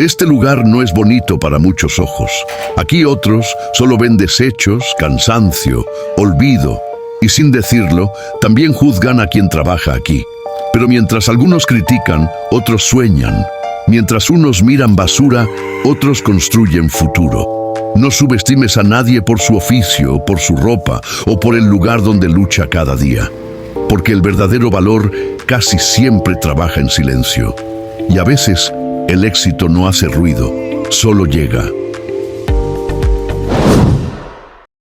Este lugar no es bonito para muchos ojos. Aquí otros solo ven desechos, cansancio, olvido, y sin decirlo, también juzgan a quien trabaja aquí. Pero mientras algunos critican, otros sueñan. Mientras unos miran basura, otros construyen futuro. No subestimes a nadie por su oficio, por su ropa o por el lugar donde lucha cada día. Porque el verdadero valor casi siempre trabaja en silencio. Y a veces, el éxito no hace ruido, solo llega.